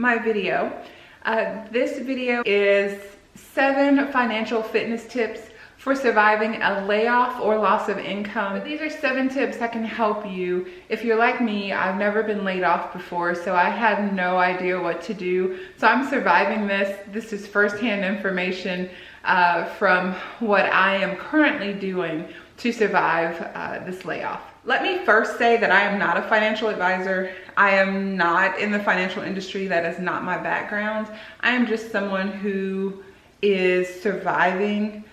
my video. This video is 7 financial fitness tips for surviving a layoff or loss of income. These are 7 tips that can help you. If you're like me, I've never been laid off before, so I had no idea what to do. So I'm surviving this. This is firsthand information from what I am currently doing to survive this layoff. Let me first say that I am not a financial advisor. I am not in the financial industry. That is not my background. I am just someone who is surviving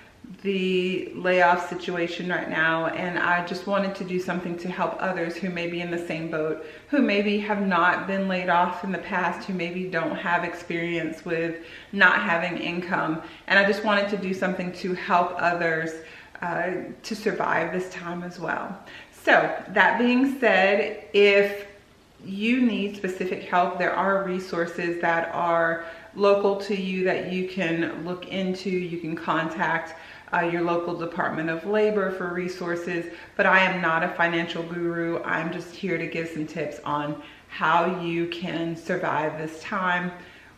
the layoff situation right now, and I just wanted to do something to help others who may be in the same boat, who maybe have not been laid off in the past, who maybe don't have experience with not having income. And I just wanted to do something to help others to survive this time as well. So that being said, if you need specific help, there are resources that are local to you that you can look into. You can contact your local Department of Labor for resources, but I am not a financial guru. I'm just here to give some tips on how you can survive this time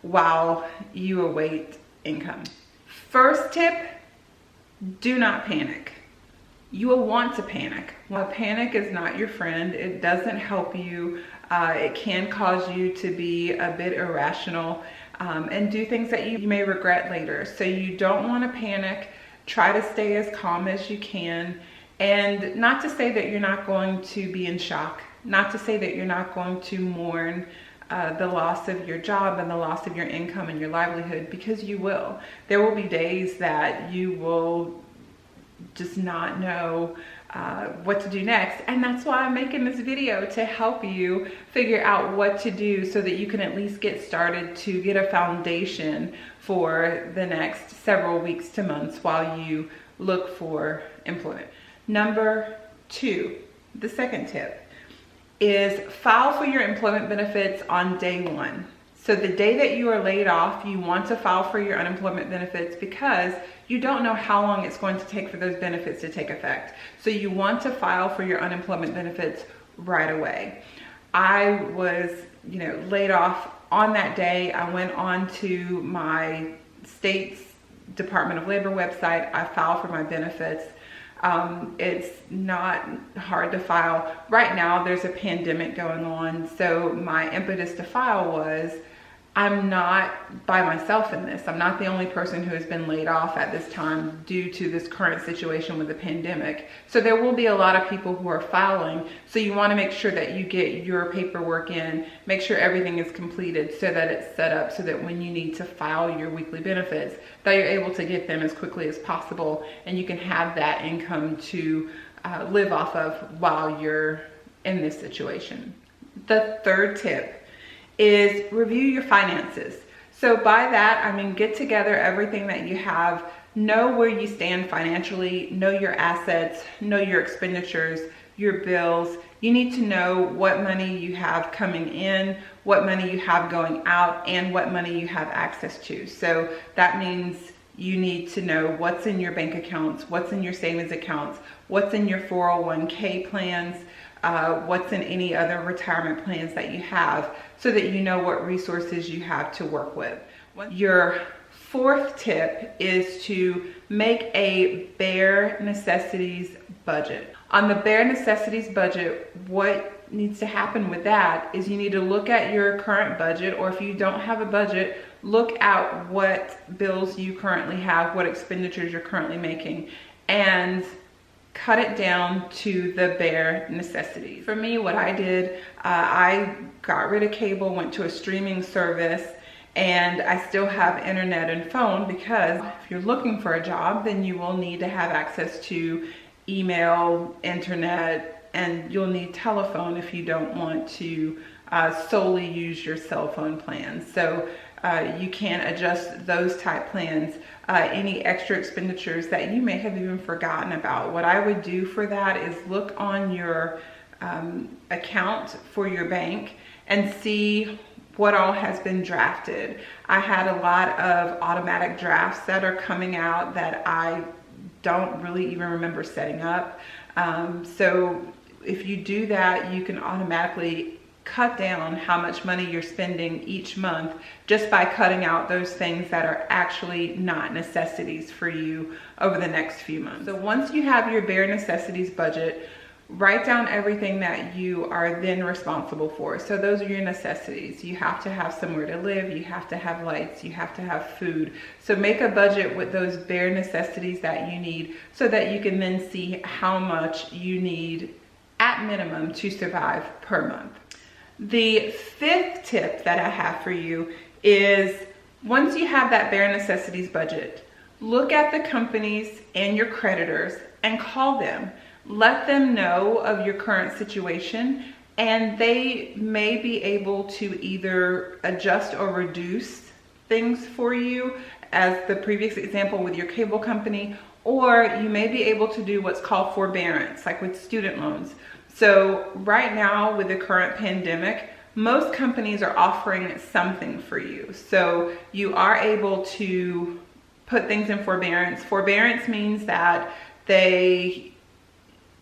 while you await income. First tip, do not panic. You will want to panic. Well, panic is not your friend. It doesn't help you. It can cause you to be a bit irrational and do things that you may regret later. So you don't want to panic. Try to stay as calm as you can. And not to say that you're not going to be in shock. Not to say that you're not going to mourn the loss of your job and the loss of your income and your livelihood, because you will. There will be days that you will just not know what to do next, and that's why I'm making this video, to help you figure out what to do so that you can at least get started to get a foundation for the next several weeks to months while you look for employment. Number 2, the second tip, is file for your employment benefits on day 1. So the day that you are laid off, you want to file for your unemployment benefits because you don't know how long it's going to take for those benefits to take effect. So you want to file for your unemployment benefits right away. I was, laid off on that day. I went on to my state's Department of Labor website. I filed for my benefits. It's not hard to file. Right now, there's a pandemic going on, so my impetus to file was, I'm not by myself in this. I'm not the only person who has been laid off at this time due to this current situation with the pandemic. So there will be a lot of people who are filing. So you want to make sure that you get your paperwork in, make sure everything is completed so that it's set up so that when you need to file your weekly benefits, that you're able to get them as quickly as possible and you can have that income to live off of while you're in this situation. The third tip is review your finances. So by that, I mean, get together everything that you have, know where you stand financially, know your assets, know your expenditures, your bills. You need to know what money you have coming in, what money you have going out, and what money you have access to. So that means you need to know what's in your bank accounts, what's in your savings accounts, what's in your 401k plans, what's in any other retirement plans that you have, so that you know what resources you have to work with. Your fourth tip is to make a bare necessities budget. On the bare necessities budget, what needs to happen with that is you need to look at your current budget, or if you don't have a budget, look at what bills you currently have, what expenditures you're currently making, and cut it down to the bare necessities. For me, what I did, I got rid of cable, went to a streaming service, and I still have internet and phone, because if you're looking for a job, then you will need to have access to email, internet, and you'll need telephone if you don't want to solely use your cell phone plan. So you can adjust those type plans. Any extra expenditures that you may have even forgotten about. What I would do for that is look on your account for your bank and see what all has been drafted. I had a lot of automatic drafts that are coming out that I don't really even remember setting up. So if you do that, you can automatically cut down how much money you're spending each month just by cutting out those things that are actually not necessities for you over the next few months. So once you have your bare necessities budget, write down everything that you are then responsible for. So those are your necessities. You have to have somewhere to live, you have to have lights, you have to have food. So make a budget with those bare necessities that you need so that you can then see how much you need at minimum to survive per month. The fifth tip that I have for you is, once you have that bare necessities budget, look at the companies and your creditors and call them. Let them know of your current situation, and they may be able to either adjust or reduce things for you, as the previous example with your cable company, or you may be able to do what's called forbearance, like with student loans. So right now with the current pandemic, most companies are offering something for you. So you are able to put things in forbearance. Forbearance means that they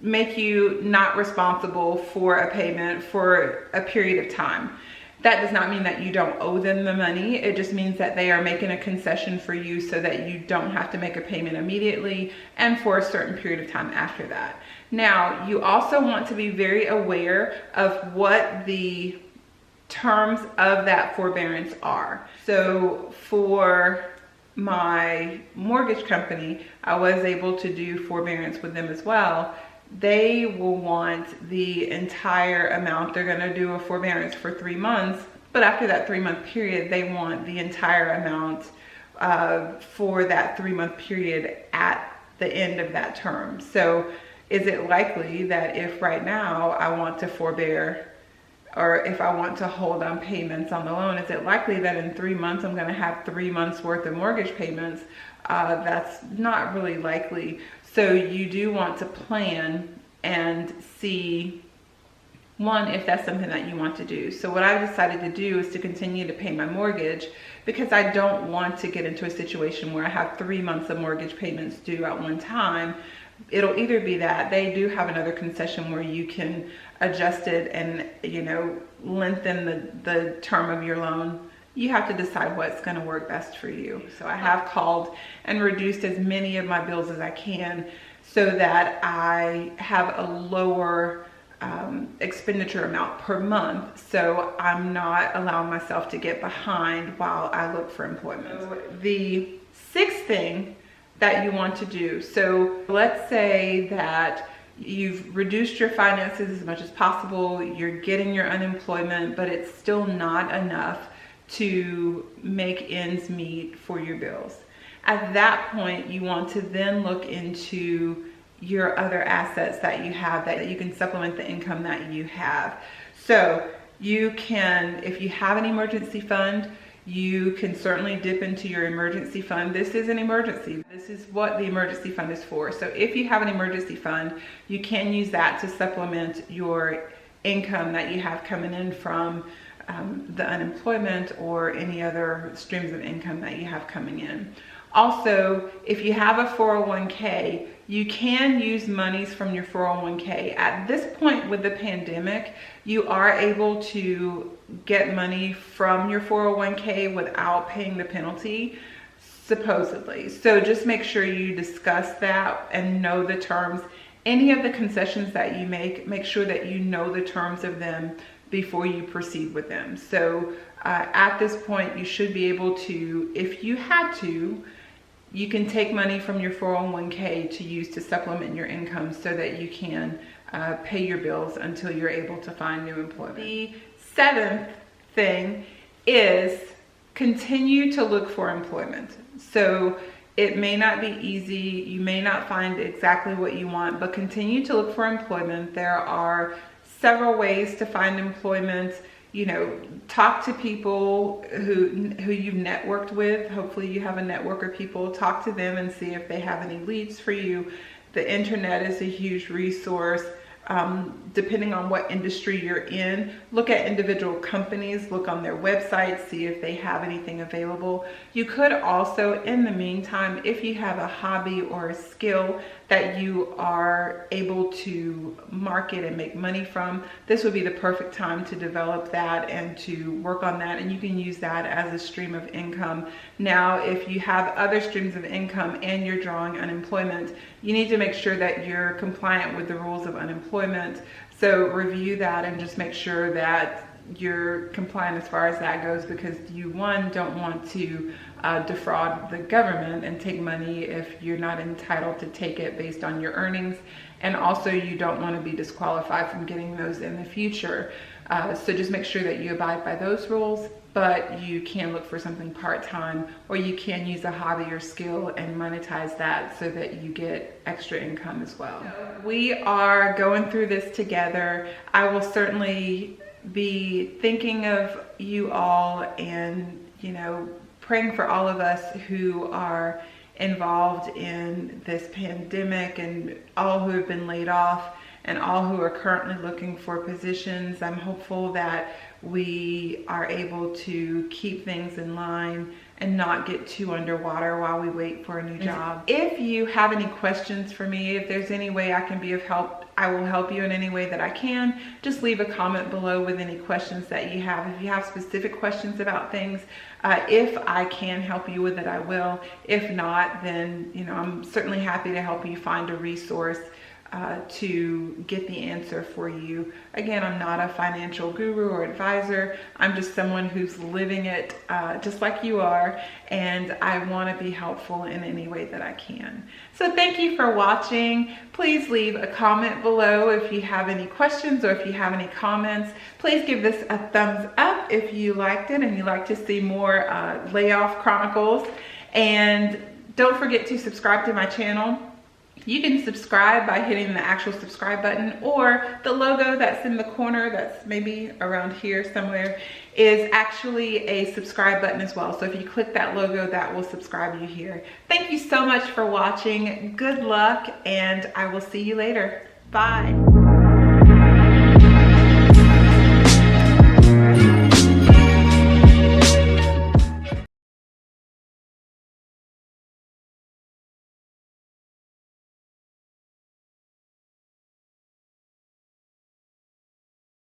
make you not responsible for a payment for a period of time. That does not mean that you don't owe them the money. It just means that they are making a concession for you so that you don't have to make a payment immediately and for a certain period of time after that. Now, you also want to be very aware of what the terms of that forbearance are. So for my mortgage company, I was able to do forbearance with them as well. They will want the entire amount. They're going to do a forbearance for 3 months, but after that 3-month period, they want the entire amount for that 3-month period at the end of that term. So is it likely that if right now I want to forbear, or if I want to hold on payments on the loan, is it likely that in 3 months I'm going to have 3 months worth of mortgage payments? That's not really likely. So you do want to plan and see, one, if that's something that you want to do. So what I've decided to do is to continue to pay my mortgage, because I don't want to get into a situation where I have 3 months of mortgage payments due at one time. It'll either be that they do have another concession where you can adjust it and, you know, lengthen the term of your loan. You have to decide what's going to work best for you. So I have called and reduced as many of my bills as I can so that I have a lower expenditure amount per month, so I'm not allowing myself to get behind while I look for employment. So the sixth thing that you want to do, so let's say that you've reduced your finances as much as possible, you're getting your unemployment, but it's still not enough to make ends meet for your bills. At that point, you want to then look into your other assets that you have that you can supplement the income that you have. So you can, if you have an emergency fund, you can certainly dip into your emergency fund. This is an emergency. This is what the emergency fund is for. So if you have an emergency fund, you can use that to supplement your income that you have coming in from the unemployment or any other streams of income that you have coming in. Also, if you have a 401k, you can use monies from your 401k. At this point with the pandemic, you are able to get money from your 401k without paying the penalty, supposedly. So just make sure you discuss that and know the terms. Any of the concessions that you make sure that you know the terms of them before you proceed with them. So at this point, you should be able to, if you had to, you can take money from your 401k to use to supplement your income so that you can pay your bills until you're able to find new employment. The seventh thing is continue to look for employment. So it may not be easy, you may not find exactly what you want, but continue to look for employment. There are several ways to find employment. You know, talk to people who you've networked with. Hopefully you have a network of people. Talk to them and see if they have any leads for you. The internet is a huge resource. depending on what industry you're in. Look at individual companies, look on their websites, see if they have anything available. You could also, in the meantime, if you have a hobby or a skill that you are able to market and make money from, this would be the perfect time to develop that and to work on that, and you can use that as a stream of income. Now, if you have other streams of income and you're drawing unemployment, you need to make sure that you're compliant with the rules of unemployment. So review that and just make sure that you're compliant as far as that goes, because you, one, don't want to defraud the government and take money if you're not entitled to take it based on your earnings, and also you don't want to be disqualified from getting those in the future. So just make sure that you abide by those rules, but you can look for something part-time, or you can use a hobby or skill and monetize that so that you get extra income as well. We are going through this together. I will certainly be thinking of you all and, you know, praying for all of us who are involved in this pandemic, and all who have been laid off, and all who are currently looking for positions. I'm hopeful that we are able to keep things in line and not get too underwater while we wait for a new job. If you have any questions for me, if there's any way I can be of help, I will help you in any way that I can. Just leave a comment below with any questions that you have. If you have specific questions about things, if I can help you with it, I will. If not, then, you know, I'm certainly happy to help you find a resource to get the answer for you. Again, I'm not a financial guru or advisor. I'm just someone who's living it just like you are, and I want to be helpful in any way that I can. So thank you for watching. Please leave a comment below if you have any questions, or if you have any comments. Please give this a thumbs up if you liked it and you'd like to see more layoff chronicles. And don't forget to subscribe to my channel. You can subscribe by hitting the actual subscribe button, or the logo that's in the corner, that's maybe around here somewhere, is actually a subscribe button as well. So if you click that logo, that will subscribe you here. Thank you so much for watching. Good luck, and I will see you later. Bye.